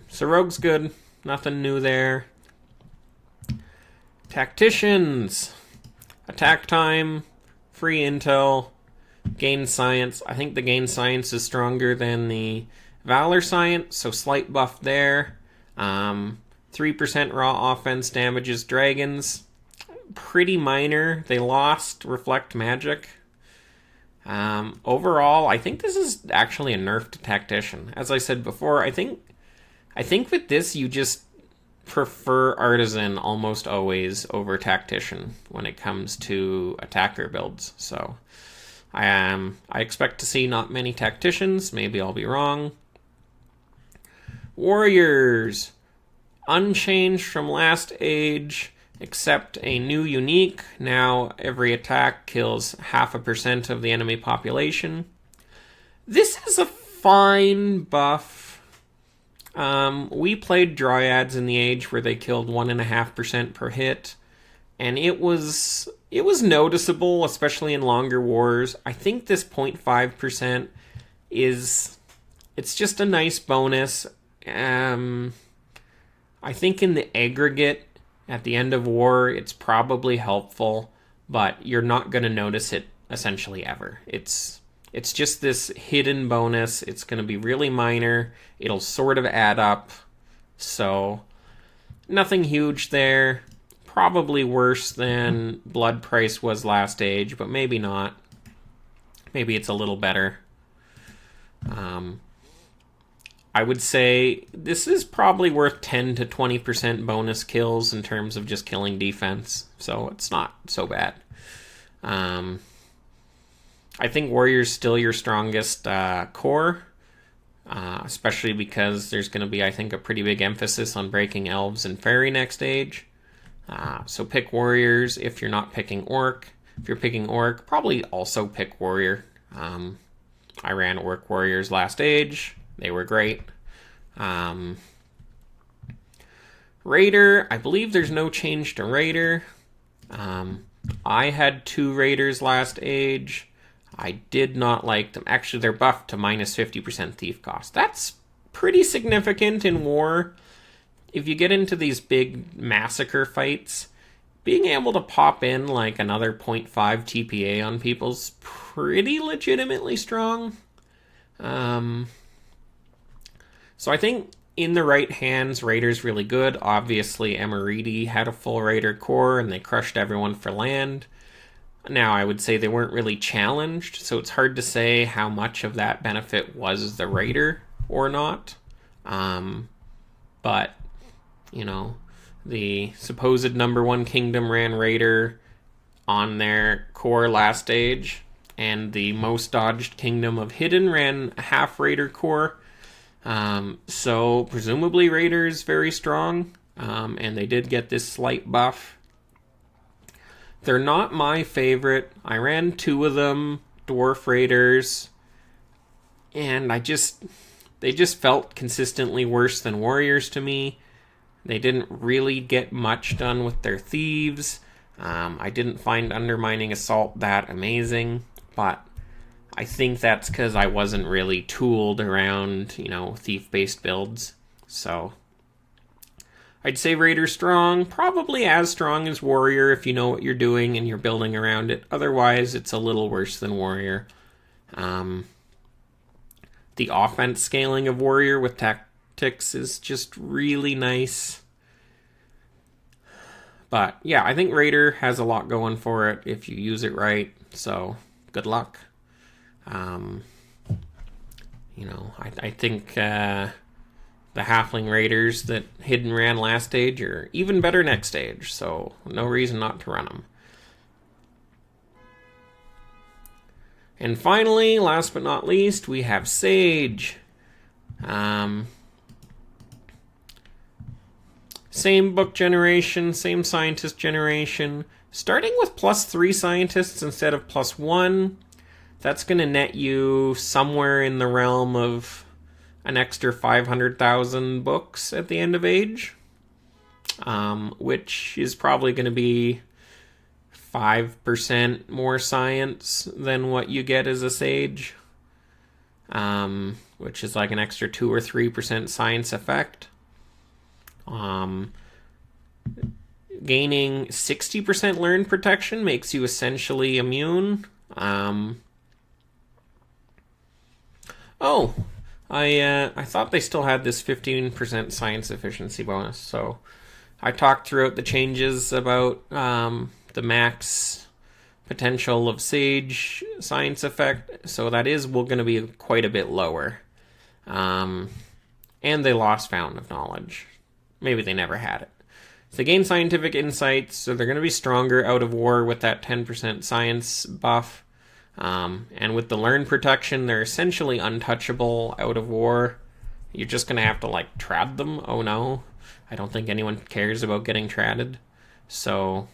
So rogue's good. Nothing new there. Tacticians. Attack time. Free intel. Gain science. I think the gain science is stronger than the valor science, so slight buff there. 3% raw offense damages dragons. Pretty minor. They lost reflect magic. Overall, I think this is actually a nerf to tactician. As I said before, I think with this you just prefer artisan almost always over tactician when it comes to attacker builds. So I expect to see not many tacticians. Maybe I'll be wrong. Warriors, unchanged from last age, except a new unique. Now every attack kills 0.5% of the enemy population. This is a fine buff. We played Dryads in the age where they killed 1.5% per hit, and it was noticeable, especially in longer wars. I think this 0.5% it's just a nice bonus. I think in the aggregate, at the end of war, it's probably helpful, but you're not going to notice it essentially ever. It's just this hidden bonus. It's going to be really minor. It'll sort of add up. So, nothing huge there. Probably worse than Blood Price was last age, but maybe not. Maybe it's a little better. I would say this is probably worth 10 to 20% bonus kills in terms of just killing defense, so it's not so bad. I think Warrior's still your strongest core, especially because there's going to be, I think, a pretty big emphasis on breaking Elves and Fairy next age. So pick Warriors if you're not picking Orc. If you're picking Orc, probably also pick Warrior. I ran Orc Warriors last age. They were great. Raider, I believe there's no change to Raider. I had 2 Raiders last age. I did not like them. Actually, they're buffed to minus 50% thief cost. That's pretty significant in war. If you get into these big massacre fights, being able to pop in like another 0.5 TPA on people's pretty legitimately strong. So I think in the right hands, Raider's really good. Obviously, Emeriti had a full Raider core, and they crushed everyone for land. Now, I would say they weren't really challenged, so it's hard to say how much of that benefit was the Raider or not. But, the supposed number 1 kingdom ran Raider on their core last stage, and the most dodged kingdom of Hidden ran a half Raider core. So presumably Raider is very strong. and they did get this slight buff. They're not my favorite. I ran 2 of them, Dwarf Raiders, and they just felt consistently worse than Warriors to me. They didn't really get much done with their Thieves. I didn't find Undermining Assault that amazing, but I think that's because I wasn't really tooled around, thief-based builds. So I'd say Raider strong, probably as strong as Warrior if you know what you're doing and you're building around it. Otherwise, it's a little worse than Warrior. The offense scaling of Warrior with tactics is just really nice. But yeah, I think Raider has a lot going for it if you use it right. So good luck. I think the Halfling Raiders that Hidden ran last stage are even better next stage. So no reason not to run them. And finally, last but not least, we have Sage. Same book generation, same scientist generation. Starting with +3 scientists instead of +1. That's going to net you somewhere in the realm of an extra 500,000 books at the end of Age. Which is probably going to be 5% more science than what you get as a Sage. Which is like an extra 2 or 3% science effect. Gaining 60% learn protection makes you essentially immune. I thought they still had this 15% science efficiency bonus, so I talked throughout the changes about the max potential of Sage science effect, so that is going to be quite a bit lower. And they lost Fountain of Knowledge. Maybe they never had it. So they gain scientific insights, so they're going to be stronger out of war with that 10% science buff. And with the learn protection, they're essentially untouchable out of war. You're just going to have to, trad them. Oh no. I don't think anyone cares about getting tradded. So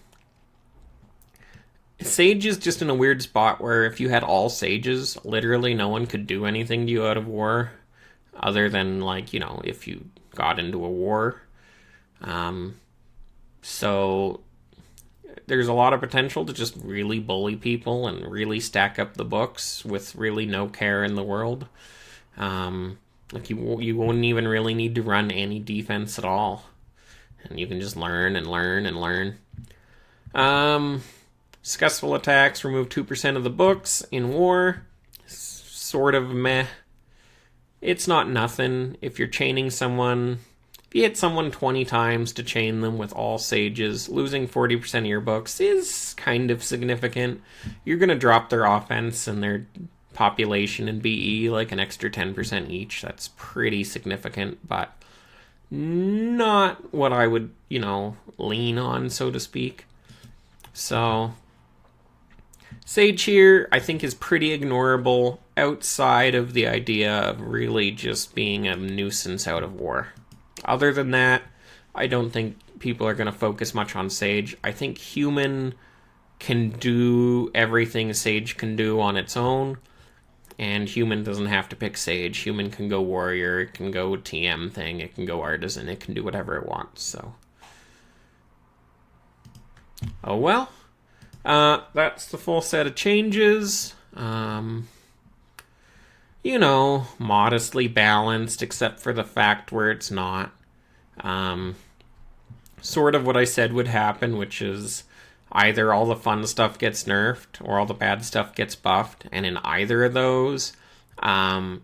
Sage is just in a weird spot where if you had all Sages, literally no one could do anything to you out of war. Other than, if you got into a war. So there's a lot of potential to just really bully people and really stack up the books with really no care in the world. You wouldn't even really need to run any defense at all. And you can just learn and learn and learn. Successful attacks remove 2% of the books in war. Sort of meh. It's not nothing. If you're chaining someone, if you hit someone 20 times to chain them with all Sages, losing 40% of your books is kind of significant. You're going to drop their offense and their population in BE like an extra 10% each. That's pretty significant, but not what I would, lean on, so to speak. So Sage here, I think, is pretty ignorable outside of the idea of really just being a nuisance out of war. Other than that, I don't think people are going to focus much on Sage. I think Human can do everything Sage can do on its own, and Human doesn't have to pick Sage. Human can go Warrior, it can go TM thing, it can go Artisan, it can do whatever it wants, so. Oh well. That's the full set of changes. Modestly balanced, except for the fact where it's not. Sort of what I said would happen, which is either all the fun stuff gets nerfed or all the bad stuff gets buffed, and in either of those, I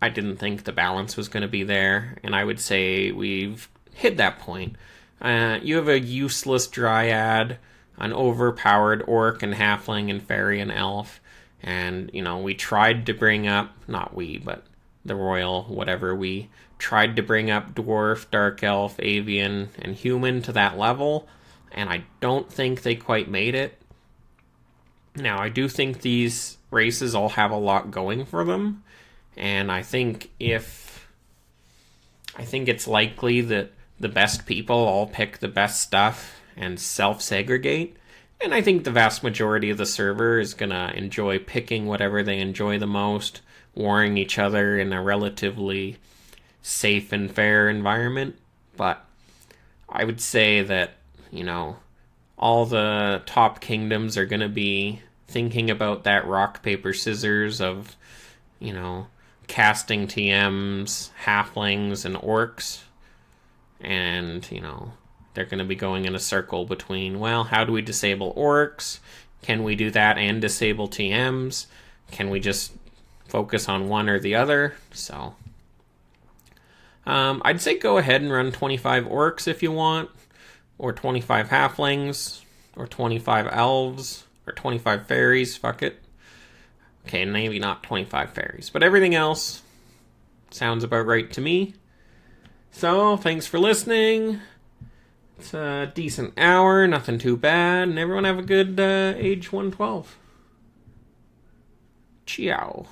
didn't think the balance was going to be there, and I would say we've hit that point. You have a useless Dryad, an overpowered Orc and Halfling and Fairy and Elf, and, we tried to bring up, not we, but the Royal, whatever, we tried to bring up Dwarf, Dark Elf, Avian, and Human to that level, and I don't think they quite made it. Now, I do think these races all have a lot going for them, and I think it's likely that the best people all pick the best stuff and self-segregate. And I think the vast majority of the server is going to enjoy picking whatever they enjoy the most, warring each other in a relatively safe and fair environment. But I would say that, all the top kingdoms are going to be thinking about that rock, paper, scissors of, casting TMs, halflings, and orcs. And, they're going to be going in a circle between, well, how do we disable orcs? Can we do that and disable TMs? Can we just focus on one or the other? So, I'd say go ahead and run 25 orcs if you want, or 25 halflings, or 25 elves, or 25 fairies, fuck it. Okay, maybe not 25 fairies, but everything else sounds about right to me. So, thanks for listening. It's a decent hour, nothing too bad, and everyone have a good age 112. Ciao.